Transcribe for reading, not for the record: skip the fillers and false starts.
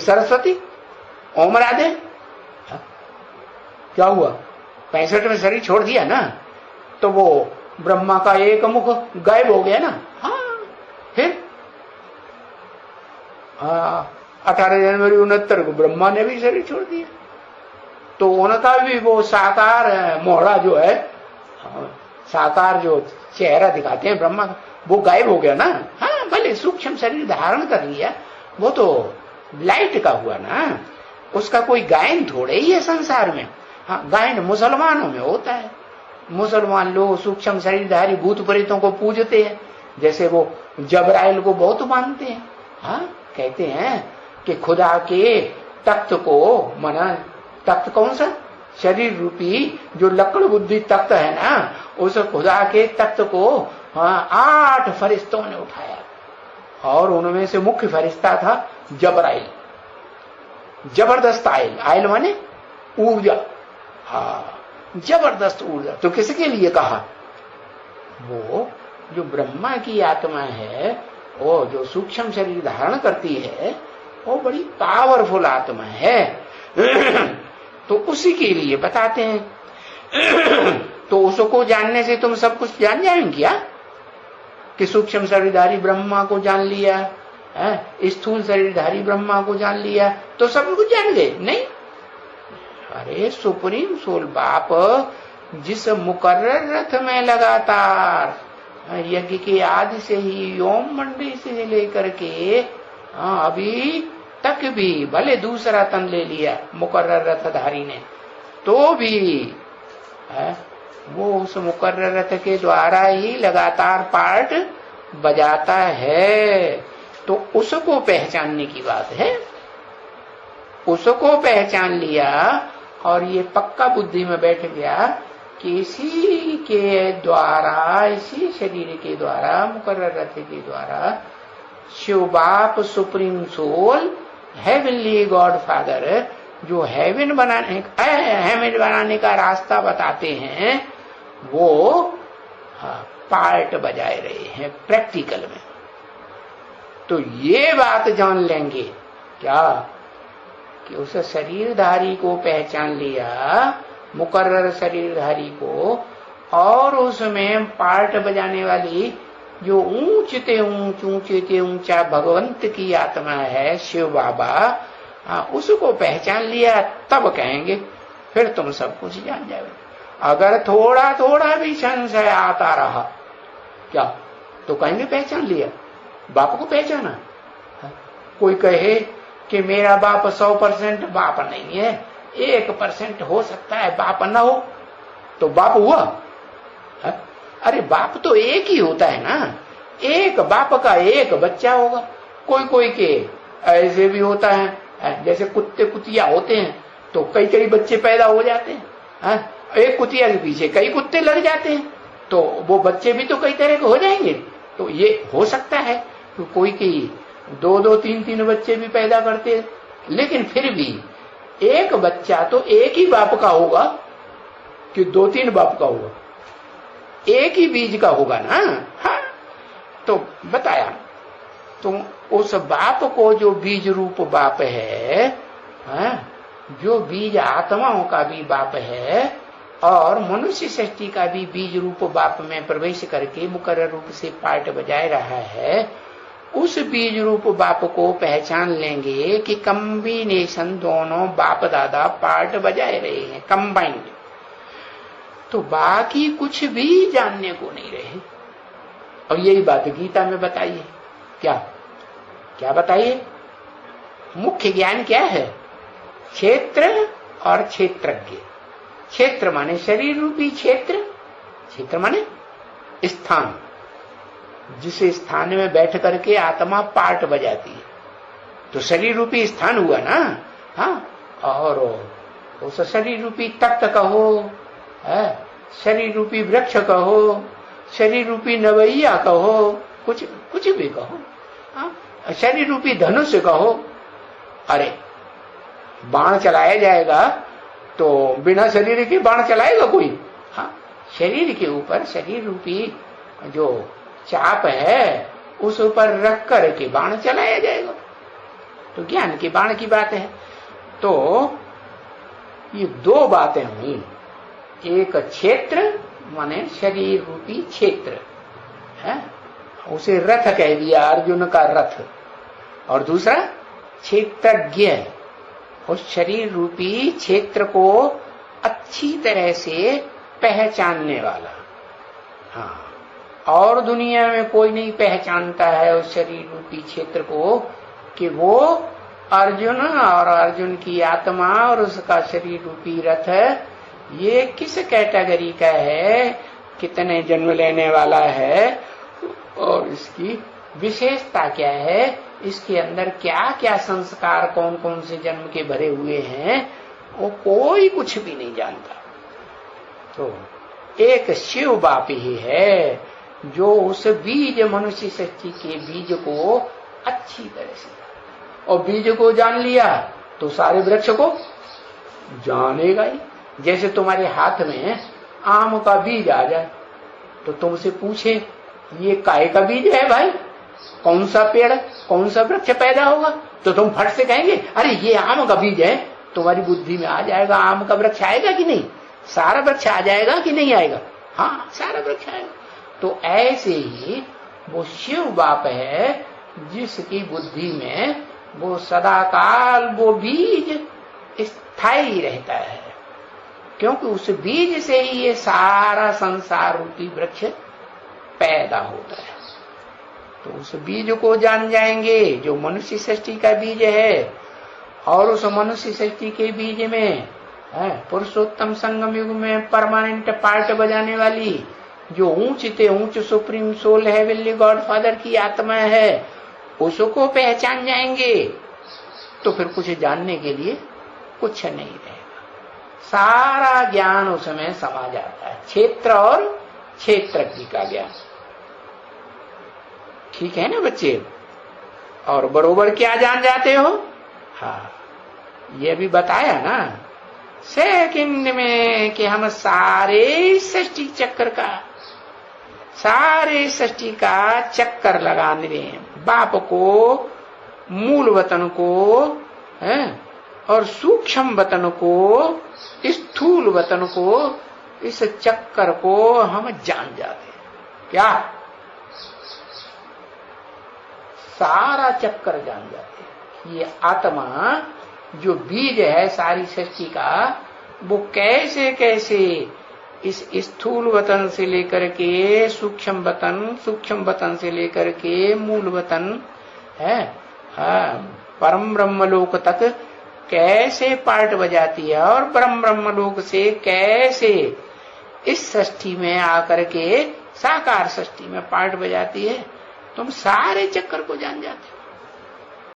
सरस्वती, ओम राधे। हाँ? क्या हुआ? 65 में शरीर छोड़ दिया ना, तो वो ब्रह्मा का एक मुख गायब हो गया ना। हाँ, फिर 18 जनवरी 69 को ब्रह्मा ने भी शरीर छोड़ दिया, तो उनका भी वो साकार मोहरा जो है, साकार जो चेहरा दिखाते हैं ब्रह्मा का, वो गायब हो गया ना। हाँ, भले सूक्ष्म शरीर धारण कर लिया, वो तो लाइट का हुआ ना, उसका कोई गायन थोड़े ही है संसार में। हाँ, गायन मुसलमानों में होता है। मुसलमान लोग सूक्ष्म शरीरधारी भूत प्रेतों को पूजते हैं, जैसे वो जबराइल को बहुत मानते हैं। हाँ, कहते हैं कि खुदा के तख्त को, मना तख्त कौन सा? शरीर रूपी जो लकड़ बुद्धि तख्त है ना, उस खुदा के तख्त को 8 फरिश्तों ने उठाया, और उनमें से मुख्य फरिश्ता था जबराइल। जबरदस्त आयल, आयल माने ऊर्जा। हाँ, जबरदस्त ऊर्जा। तो किसके लिए कहा? वो जो ब्रह्मा की आत्मा है, वो जो सूक्ष्म शरीर धारण करती है, वो बड़ी पावरफुल आत्मा है। तो उसी के लिए बताते हैं। तो उसको जानने से तुम सब कुछ जान जाएंगे क्या? कि सूक्ष्म शरीरधारी ब्रह्मा को जान लिया, स्थूल शरीरधारी ब्रह्मा को जान लिया, तो सब कुछ जान गए? नहीं। अरे सुप्रीम सोल बाप जिस मुकर्रर रथ में लगातार यज्ञ के आदि से ही ओम मंडी से लेकर के अभी तक भी, भले दूसरा तन ले लिया मुकर्रर रथधारी ने, तो भी वो उस मुकर्रर रथ के द्वारा ही लगातार पार्ट बजाता है। तो उसको पहचानने की बात है। उसको पहचान लिया और ये पक्का बुद्धि में बैठ गया कि इसी के द्वारा, इसी शरीर के द्वारा, मुकर्रर रथ के द्वारा शिव बाप supreme soul, heavenly God father, जो हेवन बनाने का रास्ता बताते हैं, वो पार्ट बजाए रहे हैं प्रैक्टिकल में। तो ये बात जान लेंगे क्या कि उस शरीरधारी को पहचान लिया, मुकर्रर शरीरधारी को, और उसमें पार्ट बजाने वाली जो ऊंचते ऊंचा भगवंत की आत्मा है शिव बाबा, उसको पहचान लिया, तब कहेंगे फिर तुम सब कुछ जान जाओगे। अगर थोड़ा थोड़ा भी संशय आता रहा क्या, तो कहेंगे पहचान लिया, बाप को पहचाना। कोई कहे कि मेरा बाप 100% बाप नहीं है, 1% हो सकता है बाप न हो, तो बाप हुआ? अरे बाप तो एक ही होता है ना, एक बाप का एक बच्चा होगा। कोई कोई के ऐसे भी होता है, जैसे कुत्ते कुतिया होते हैं तो कई कई बच्चे पैदा हो जाते हैं, एक कुतिया के पीछे कई कुत्ते लग जाते हैं, तो वो बच्चे भी तो कई तरह के हो जाएंगे। तो ये हो सकता है तो कोई की 2-2, 3-3 बच्चे भी पैदा करते हैं, लेकिन फिर भी एक बच्चा तो एक ही बाप का होगा कि 2-3 बाप का होगा? एक ही बीज का होगा ना। हाँ, तो बताया। तो उस बाप को जो बीज रूप बाप है, जो बीज आत्माओं का भी बाप है और मनुष्य सृष्टि का भी बीज रूप बाप में प्रवेश करके मुकर्रर रूप से पार्ट बजाए रहा है, उस बीज रूप बाप को पहचान लेंगे कि कॉम्बिनेशन दोनों बाप दादा पार्ट बजाए रहे हैं, कंबाइंड। तो बाकी कुछ भी जानने को नहीं रहे। और यही बात गीता में बताइए। क्या क्या बताइए? मुख्य ज्ञान क्या है? क्षेत्र और क्षेत्रज्ञ। क्षेत्र माने शरीर रूपी क्षेत्र, क्षेत्र माने स्थान, जिस स्थान में बैठ करके आत्मा पार्ट बजाती है, तो शरीर रूपी स्थान हुआ ना। हाँ, और उस शरीर रूपी तख्त कहो, शरीर रूपी वृक्ष कहो, शरीर रूपी नवैया कहो, कुछ भी कहो, शरीर रूपी धनुष कहो। अरे बाण चलाया जाएगा तो बिना शरीर के बाण चलाएगा कोई? हाँ, शरीर के ऊपर शरीर रूपी जो चाप है उस ऊपर रख कर के बाण चलाया जाएगा। तो ज्ञान के बाण की बात है। तो ये दो बातें हुई, एक क्षेत्र माने शरीर रूपी क्षेत्र है, उसे रथ कह दिया, अर्जुन का रथ, और दूसरा क्षेत्रज्ञ, उस शरीर रूपी क्षेत्र को अच्छी तरह से पहचानने वाला। हाँ, और दुनिया में कोई नहीं पहचानता है उस शरीर रूपी क्षेत्र को कि वो अर्जुन और अर्जुन की आत्मा और उसका शरीर रूपी रथ ये किस कैटेगरी का है, कितने जन्म लेने वाला है, और इसकी विशेषता क्या है, इसके अंदर क्या क्या संस्कार कौन कौन से जन्म के भरे हुए हैं, वो कोई कुछ भी नहीं जानता। तो एक शिव बाप ही है जो उस बीज, मनुष्य सृष्टि के बीज को अच्छी तरह से, और बीज को जान लिया तो सारे वृक्ष को जानेगा ही। जैसे तुम्हारे हाथ में आम का बीज आ जाए तो तुमसे पूछे ये काय का बीज है भाई, कौन सा पेड़, कौन सा वृक्ष पैदा होगा, तो तुम फट से कहेंगे अरे ये आम का बीज है। तुम्हारी बुद्धि में आ जाएगा आम का वृक्ष आएगा कि नहीं, सारा वृक्ष आ जाएगा कि नहीं आएगा, हाँ सारा वृक्ष आएगा। तो ऐसे ही वो शिव बाप है जिसकी बुद्धि में वो सदाकाल वो बीज स्थायी रहता है, क्योंकि उस बीज से ही ये सारा संसार रूपी वृक्ष पैदा होता है। तो उस बीज को जान जाएंगे जो मनुष्य सृष्टि का बीज है, और उस मनुष्य सृष्टि के बीज में पुरुषोत्तम संगम युग में परमानेंट पार्ट बजाने वाली जो ऊंच ते ऊंच supreme soul heavenly God father की आत्मा है, उसको पहचान जाएंगे तो फिर कुछ जानने के लिए कुछ नहीं रहेगा, सारा ज्ञान उसमें समा जाता है, क्षेत्र और क्षेत्रज्ञ का ज्ञान। ठीक है ना बच्चे, और बरोबर क्या जान जाते हो, हाँ ये भी बताया ना सेकंड में कि हम सारे सृष्टि चक्र का, सारे सृष्टि का चक्कर लगाने दें, बाप को, मूल वतन को है, और सूक्ष्म वतन को, स्थूल वतन को, इस चक्कर को हम जान जाते हैं। क्या सारा चक्कर जान जाते हैं। ये आत्मा जो बीज है सारी सृष्टि का, वो कैसे कैसे इस स्थूल वतन से लेकर के सूक्ष्म वतन, सूक्ष्म वतन से लेकर के मूल वतन है, परम ब्रह्मलोक तक कैसे पार्ट बजाती है, और परम ब्रह्मलोक से कैसे इस सृष्टि में आकर के साकार सृष्टि में पार्ट बजाती है, तुम सारे चक्कर को जान जाते हो।